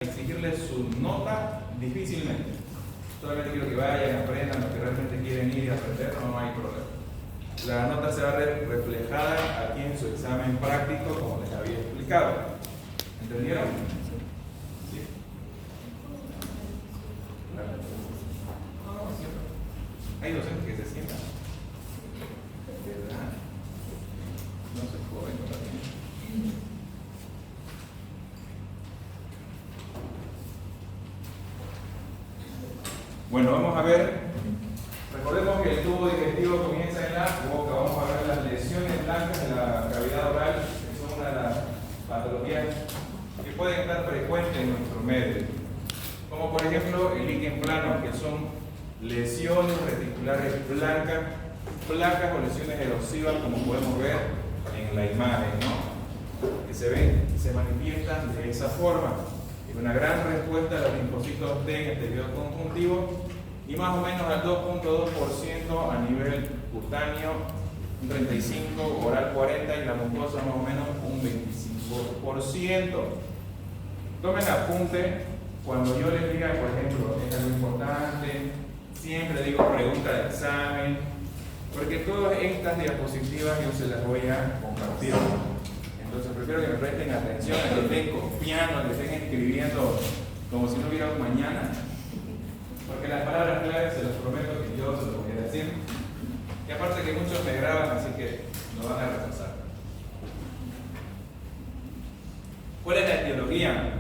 exigirles su nota difícilmente. Solamente quiero que vayan, aprendan lo que realmente quieren ir y aprender, no hay problema. La nota se va a ver reflejada aquí en su examen práctico, como les había explicado. ¿Entendieron? Sí. Claro. No, siempre. Hay docentes que se sientan. ¿Verdad? No se joden todavía. Bueno, vamos a ver. Recordemos que el tubo digestivo comienza en la boca. Vamos a ver las lesiones blancas de la cavidad oral, que son una de las patologías que pueden estar frecuentes en nuestro medio. Como por ejemplo el líquen plano, que son lesiones reticulares blancas, placas o lesiones erosivas, como podemos ver en la imagen, ¿no? Que se ven, se manifiestan de esa forma. Es una gran respuesta a los linfocitos T en este periodo conjuntivo y más o menos al 2.2% a nivel cutáneo, un 35%, oral 40% y la mucosa más o menos un 25%. Tomen apunte cuando yo les diga, por ejemplo, es algo importante, siempre digo pregunta de examen, porque todas estas diapositivas yo se las voy a compartir. Entonces prefiero que me presten atención, que estén copiando, que estén escribiendo como si no hubiera un mañana. Porque las palabras claves se los prometo que yo se los voy a decir. Y aparte que muchos me graban, así que lo van a repasar. ¿Cuál es la etiología?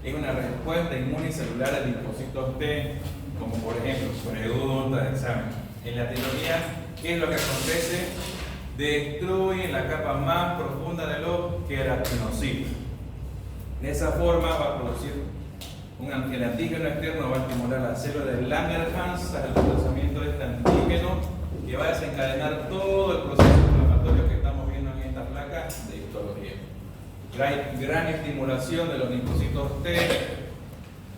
Es una respuesta inmunicelular a linfocitos T, como por ejemplo, pregunta de examen. En la etiología, ¿qué es lo que acontece? Destruye la capa más profunda de los queratinocitos. De esa forma va a producir el antígeno externo, va a estimular la célula de Langerhans al procesamiento de este antígeno que va a desencadenar todo el proceso inflamatorio que estamos viendo en esta placa de histología. Gran estimulación de los linfocitos T.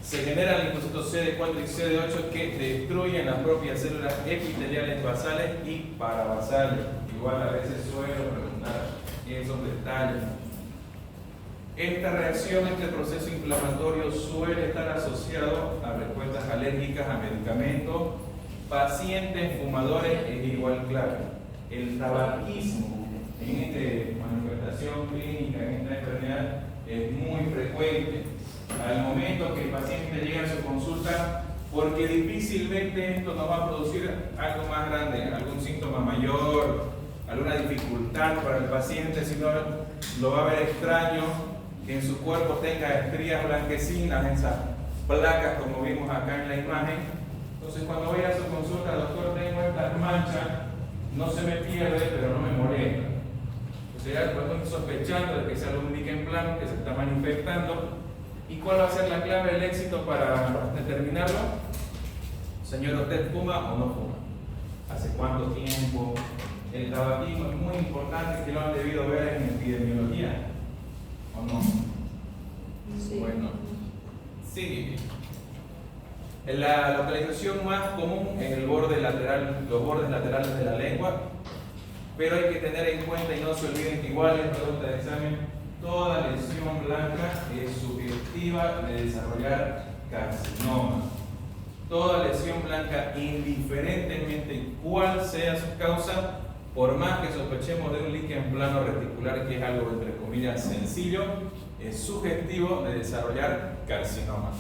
Se generan linfocitos CD4 y CD8 que destruyen las propias células epiteliales basales y parabasales. Igual a veces suelo preguntar esos detalles. Esta reacción, este proceso inflamatorio suele estar asociado a respuestas alérgicas a medicamentos. Pacientes fumadores es igual clave. El tabaquismo en esta manifestación clínica, en esta enfermedad, es muy frecuente. Al momento que el paciente llega a su consulta, porque difícilmente esto nos va a producir algo más grande, algún síntoma mayor, alguna dificultad para el paciente, sino lo va a ver extraño, que en su cuerpo tenga estrías blanquecinas, esas placas como vimos acá en la imagen. Entonces cuando vaya a su consulta, doctor, tengo estas manchas, no se me pierde, pero no me molesta. Entonces ya podemos ir sospechando de que sea algún líquen plano que se está manifestando. ¿Y cuál va a ser la clave del éxito para determinarlo? Señor, ¿usted fuma o no fuma? ¿Hace cuánto tiempo? El tabaquismo es muy importante, que lo han debido ver en epidemiología, ¿o no? Sí. Bueno, sí. La localización más común es el borde lateral, los bordes laterales de la lengua, pero hay que tener en cuenta y no se olviden que igual en pregunta de examen, toda lesión blanca es sugestiva de desarrollar carcinoma. Toda lesión blanca, indiferentemente cuál sea su causa, por más que sospechemos de un líquen plano reticular, que es algo entre comillas sencillo, es sugestivo de desarrollar carcinoma.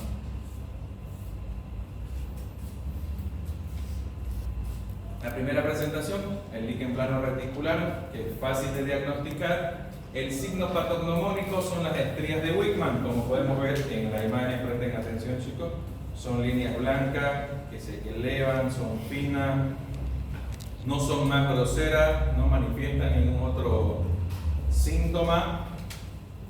La primera presentación, el líquen plano reticular, que es fácil de diagnosticar. El signo patognomónico son las estrías de Wickman, como podemos ver en la imagen. Presten atención, chicos. Son líneas blancas que se elevan, son finas, no son más groseras, no manifiestan ningún otro síntoma.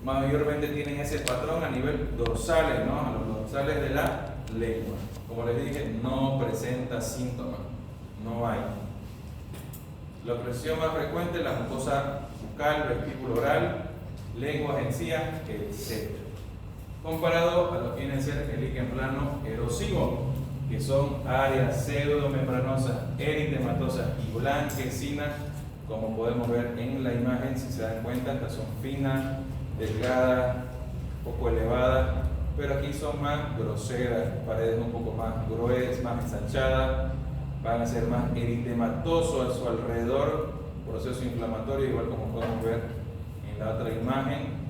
Mayormente tienen ese patrón a nivel dorsales, ¿no? A los dorsales de la lengua. Como les dije, no presenta síntomas, no hay. La opresión más frecuente es la mucosa bucal, vestíbulo oral, lenguas, encías, etc. Comparado a lo que viene a ser el líquen plano erosivo, que son áreas pseudomembranosas, eritematosas y blanquecinas, como podemos ver en la imagen. Si se dan cuenta, estas son finas, delgadas, poco elevadas, pero aquí son más groseras, paredes un poco más gruesas, más ensanchadas, van a ser más eritematosos a su alrededor, proceso inflamatorio, igual como podemos ver en la otra imagen.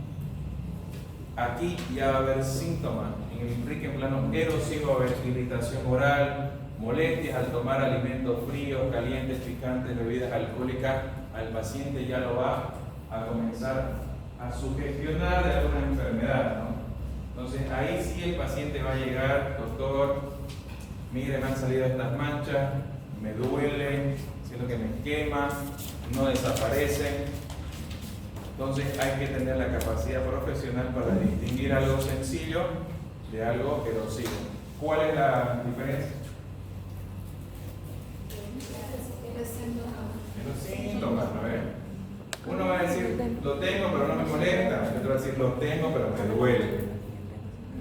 Aquí ya va a haber síntomas. En el líquen plano erosivo va a haber irritación oral, molestias al tomar alimentos fríos, calientes, picantes, bebidas alcohólicas. Al paciente ya lo va a comenzar a sugestionar de alguna enfermedad, ¿no? Entonces ahí sí el paciente va a llegar: doctor, mire, me han salido estas manchas, me duele, siento que me quema, no desaparecen. Entonces hay que tener la capacidad profesional para distinguir algo sencillo de algo erosivo. ¿Cuál es la diferencia? Los síntomas, ¿no? Uno va a decir, lo tengo pero no me molesta. El otro va a decir, lo tengo pero me duele.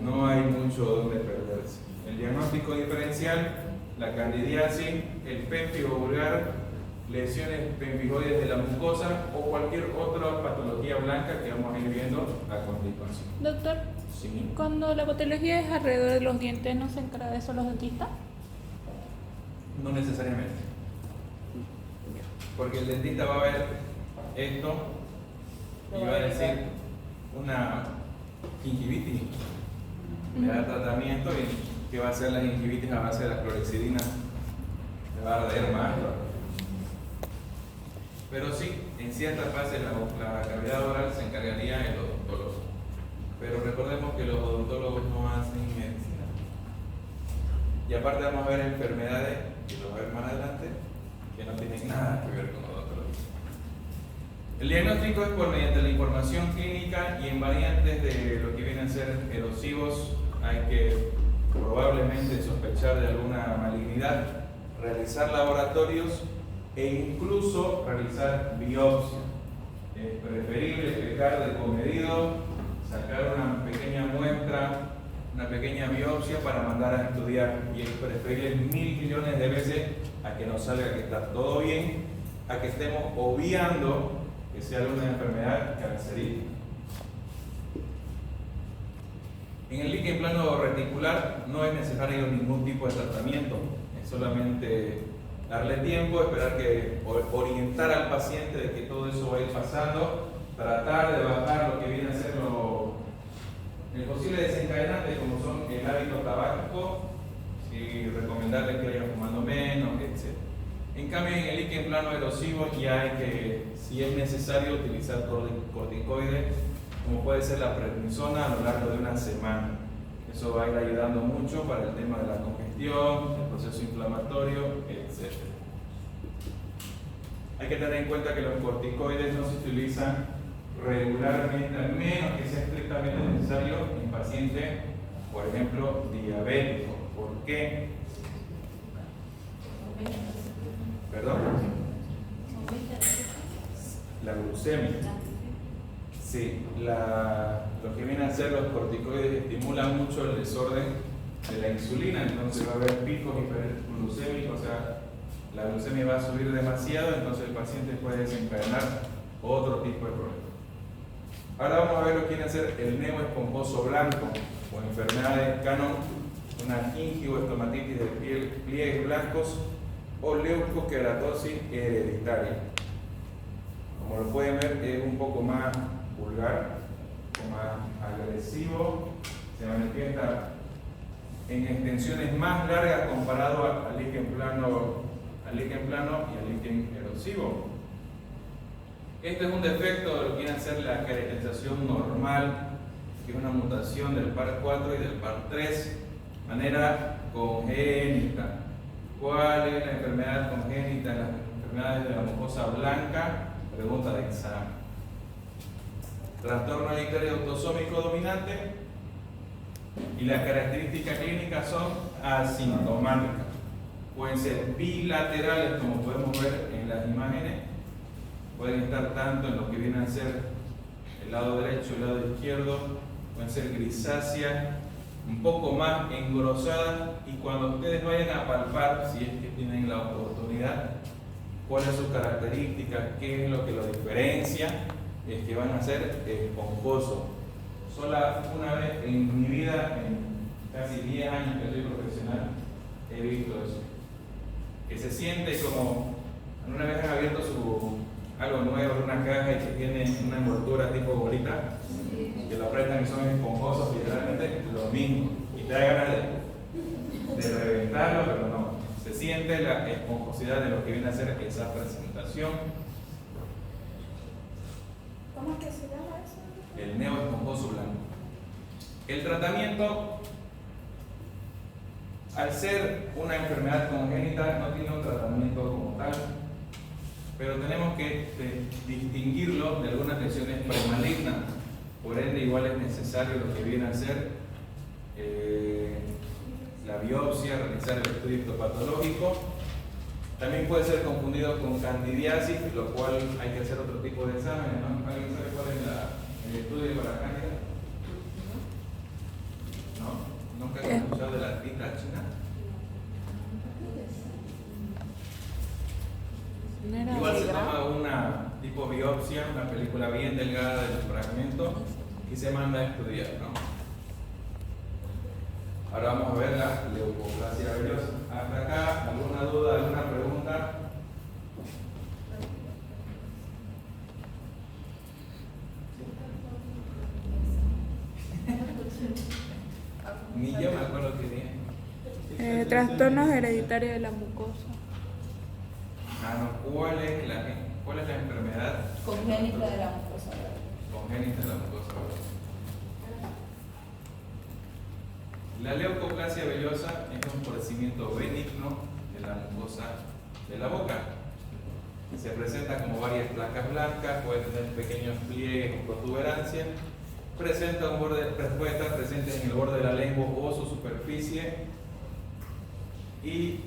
No hay mucho donde perderse. El diagnóstico diferencial, la candidiasis, el pemphigo vulgar, lesiones pempigoides de la mucosa o cualquier otra patología blanca que vamos a ir viendo a continuación. Doctor, Sí. cuando la patología es alrededor de los dientes, ¿no se encarga de eso los dentistas? No necesariamente. Porque el dentista va a ver esto y va a decir una gingivitis. Le da tratamiento y ¿qué va a hacer la gingivitis a base de la clorexidina? Le va a arder más. Pero sí, en cierta fase la cavidad oral se encargaría el odontólogo. Pero recordemos que los odontólogos no hacen medicina. Y aparte vamos a ver enfermedades, y lo vamos a ver más adelante, que no tienen nada que ver con odontología. El diagnóstico es por mediante la información clínica y en variantes de lo que vienen a ser erosivos hay que probablemente sospechar de alguna malignidad, realizar laboratorios e incluso realizar biopsia. Es preferible pecar de comedido, sacar una pequeña muestra, una pequeña biopsia para mandar a estudiar, y es preferible 1000 millones de veces a que nos salga que está todo bien, a que estemos obviando que sea alguna enfermedad cancerígena. En el líquen plano reticular no es necesario ningún tipo de tratamiento, es solamente darle tiempo, esperar que orientar al paciente de que todo eso va a ir pasando, tratar de bajar lo que viene a ser el posible desencadenante, como son el hábito tabáquico, y recomendarles que vayan fumando menos, etc. En cambio, en el líquen plano erosivo ya hay que, si es necesario, utilizar corticoides, como puede ser la prednisona, a lo largo de una semana. Eso va a ir ayudando mucho para el tema de la congestión, el proceso inflamatorio, etc. Hay que tener en cuenta que los corticoides no se utilizan regularmente, al menos que sea estrictamente necesario en pacientes, por ejemplo, diabéticos. ¿Por qué? ¿Perdón? La glucemia. Sí, lo que vienen a ser los corticoides estimulan mucho el desorden de la insulina, entonces va a haber picos hiperglucémicos, o sea, la glucemia va a subir demasiado, entonces el paciente puede desencadenar otro tipo de problemas. Ahora vamos a ver lo que viene a ser el neo esponjoso blanco o enfermedad de Canon, una gingivoestomatitis de pliegues blancos o leucoqueratosis hereditaria. Como lo pueden ver, es un poco más vulgar, un poco más agresivo, se manifiesta en extensiones más largas comparado al líquen plano y al líquen erosivo. Este es un defecto de lo que viene a ser la caracterización normal, que es una mutación del par 4 y del par 3, manera congénita. ¿Cuál es la enfermedad congénita en las enfermedades de la mucosa blanca? Pregunta de examen. Trastorno hereditario autosómico dominante, y las características clínicas son asintomáticas. Pueden ser bilaterales, como podemos ver en las imágenes, pueden estar tanto en lo que viene a ser el lado derecho y el lado izquierdo, pueden ser grisáceas, un poco más engrosadas, y cuando ustedes vayan a palpar, si es que tienen la oportunidad, cuál es su característica, qué es lo que lo diferencia, es que van a ser esponjosos, sola una vez en mi vida, en casi 10 años que soy profesional, he visto eso. Que se siente como, una vez han abierto algo nuevo, una caja y que tiene una envoltura tipo bolita, que lo apretan y son esponjosos, literalmente lo mismo. Y te da ganas de reventarlo, pero no. Se siente la esponjosidad de lo que viene a ser esa presentación. ¿Cómo es que se llama eso? El neo esponjoso blanco. El tratamiento, al ser una enfermedad congénita, no tiene un tratamiento como tal, pero tenemos que distinguirlo de algunas lesiones premalignas. Por ende, igual es necesario lo que viene a ser la biopsia, realizar el estudio histopatológico. También puede ser confundido con candidiasis, lo cual hay que hacer otro tipo de examen, ¿no? ¿Alguien sabe cuál es el estudio para cándida? ¿No? ¿Nunca he escuchado de la tinta china? Igual se toma una tipo biopsia, una película bien delgada del fragmento y se manda a estudiar, ¿no? Ahora vamos a ver la leucoplasia vellosa. Hasta acá, ¿alguna duda, alguna pregunta? Ni yo me acuerdo qué día. Trastornos hereditarios de la mucosa. ¿Cuál es la enfermedad? Congénita de la mucosa. Congénita de la mucosa. La leucoplasia vellosa es un padecimiento benigno de la mucosa de la boca. Se presenta como varias placas blancas, puede tener pequeños pliegues o protuberancias. Puede estar presente en el borde de la lengua o su superficie. Y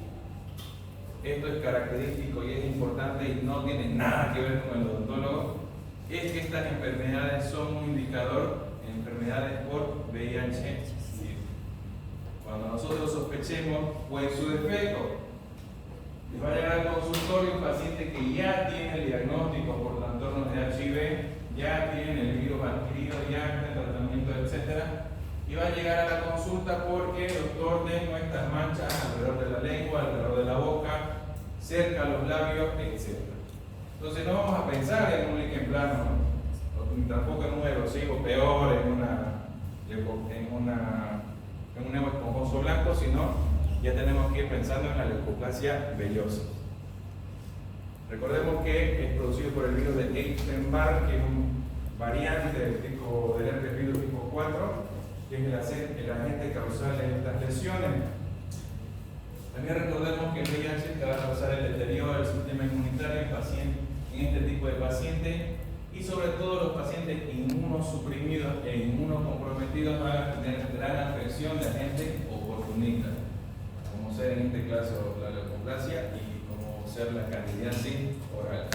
esto es característico y es importante y no tiene nada que ver con el odontólogo, es que estas enfermedades son un indicador de enfermedades por VIH. Cuando nosotros sospechemos o en su defecto les va a llegar al consultorio un paciente que ya tiene el diagnóstico por trastornos de HIV, ya tiene el virus adquirido, ya está en tratamiento, etc. Y va a llegar a la consulta porque, doctor, tengo estas manchas alrededor de la lengua, alrededor de la boca, cerca de los labios, etc. Entonces no vamos a pensar en un líquen plano, ¿no? Tampoco en un erosivo peor, en un neo esponjoso blanco, sino ya tenemos que ir pensando en la leucoplasia vellosa. Recordemos que es producido por el virus de Epstein-Barr, que es un variante del herpes virus tipo 4, que es el agente causal de estas lesiones. También recordemos que el VIH va a causar el deterioro del sistema inmunitario en este tipo de pacientes, y sobre todo los pacientes inmunosuprimidos e inmunocomprometidos van a tener gran afección de agentes oportunistas, como ser en este caso la leucoplasia y como ser la candidiasis oral.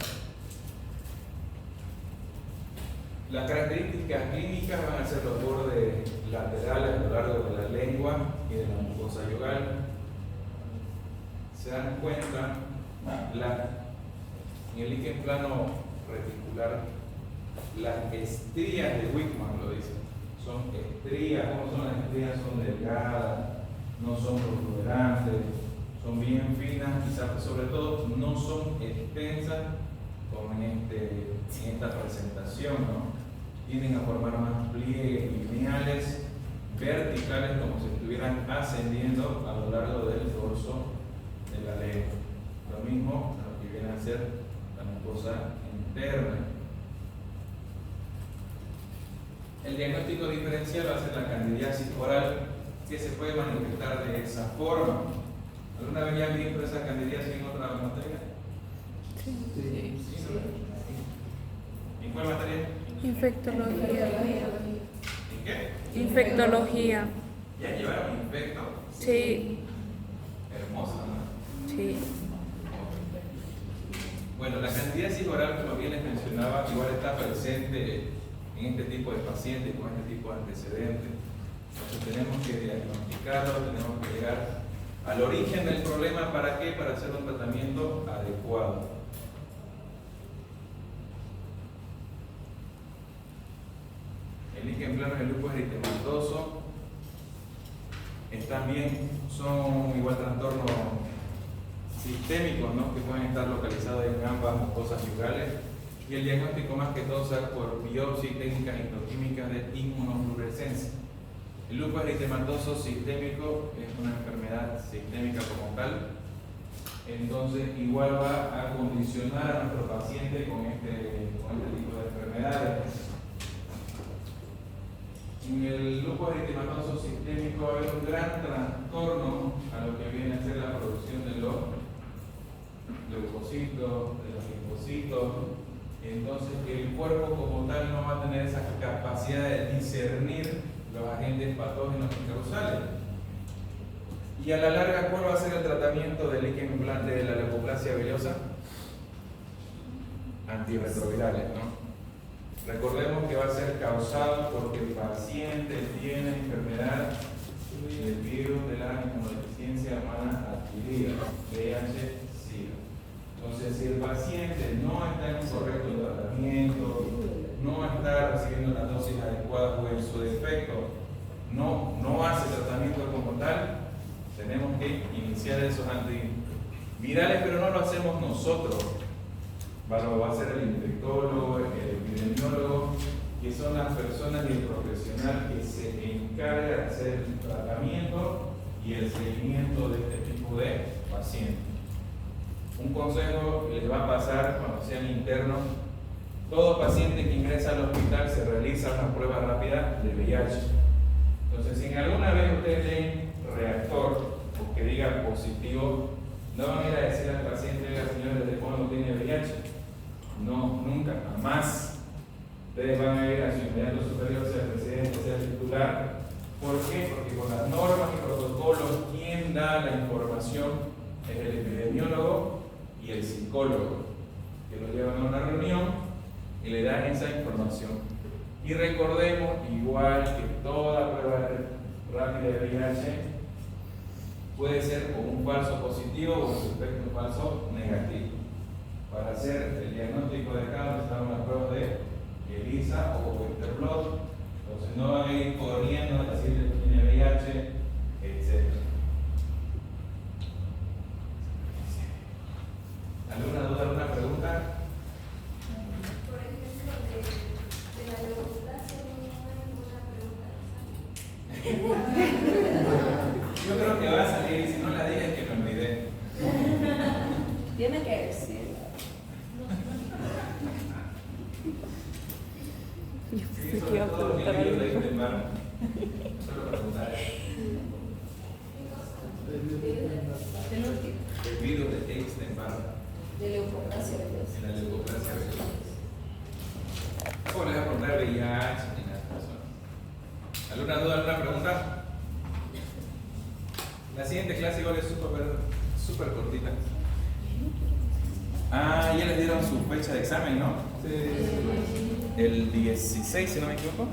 Las características clínicas van a ser los bordes laterales a lo largo de la lengua y de la mucosa yugal. Se dan cuenta en el líquen plano reticular, las estrías de Wickman lo dicen, son estrías. ¿Cómo son las estrías? Son delgadas, no son protuberantes, son bien finas y sobre todo no son extensas como en esta presentación, ¿no? Tienden a formar más pliegues lineales, verticales, como si estuvieran ascendiendo a lo largo del dorso de la lengua. Lo mismo a lo que viene a ser la mucosa interna. El diagnóstico diferencial va a ser la candidiasis oral, que se puede manifestar de esa forma. ¿Alguna vez ya han visto esa candidiasis en otra materia? Sí. ¿Sí? ¿En cuál materia? Infectología. ¿En qué? Infectología. ¿Ya llevaron infecto? Sí. Hermosa, ¿no? Sí. Bueno, la candidiasis oral, como bien les mencionaba, igual está presente en este tipo de pacientes con este tipo de antecedentes. Entonces tenemos que diagnosticarlo, tenemos que llegar al origen del problema. ¿Para qué? Para hacer un tratamiento adecuado. El líquen plano y el lupus eritematoso son igual trastornos sistémicos, ¿no? Que pueden estar localizados en ambas mucosas yugales. Y el diagnóstico más que todo se da por biopsia y técnicas histoquímicas de inmunofluorescencia. El lupus eritematoso sistémico es una enfermedad sistémica como tal, entonces igual va a condicionar a nuestro paciente con este tipo de enfermedades. En el lupus eritematoso sistémico va a haber un gran trastorno a lo que viene a ser la producción de los leucocitos, de los linfocitos. Entonces el cuerpo como tal no va a tener esa capacidad de discernir los agentes patógenos y causales. Y a la larga, ¿cuál va a ser el tratamiento del líquen plano de la leucoplasia biliosa? Antirretrovirales, ¿no? Recordemos que va a ser causado porque el paciente tiene enfermedad del virus de la inmunodeficiencia humana adquirida, VIH-Sida. Entonces, si el paciente no está en un correcto tratamiento, no está recibiendo las dosis adecuadas o en su defecto no hace tratamiento como tal, tenemos que iniciar esos antivirales, pero no lo hacemos nosotros. Lo va a hacer el infectólogo, el epidemiólogo, que son las personas y el profesional que se encarga de hacer el tratamiento y el seguimiento de este tipo de pacientes. Un consejo les va a pasar cuando sean internos: todo paciente que ingresa al hospital se realiza una prueba rápida de VIH. Entonces, si en alguna vez ustedes leen reactor o que diga positivo, no van a ir a decir al paciente: oiga señor, ¿desde cuándo tiene VIH? No, nunca, jamás. Ustedes van a ir a su inmediato superior, sea el presidente, sea el titular. ¿Por qué? Porque con las normas y protocolos, quien da la información es el epidemiólogo y el psicólogo, que lo llevan a una reunión y le dan esa información. Y recordemos, igual que toda prueba rápida de VIH, puede ser con un falso positivo o en su efecto un falso negativo. Para hacer el diagnóstico de cada necesitamos las pruebas de ELISA o Winterblot. Entonces no van a ir corriendo a decir que tiene VIH, etc. ¿Alguna duda, alguna pregunta? Por ejemplo, de la leucoplasia no hay ninguna pregunta. Yo creo que va a salir, y si no la dije es que me olvidé. Tiene que decir. Sí, sobre todo los virus de Epstein-Barr. Solo preguntar. El virus de Epstein-Barr. De leucoplasia biliosa. En la leucoplasia biliosa. ¿Cómo les voy a preguntar VIH ni nada de eso? ¿Alguna duda, alguna pregunta? La siguiente clase igual es súper cortita. Ah, ya les dieron su fecha de examen, ¿no? Sí. El 16, si no me equivoco.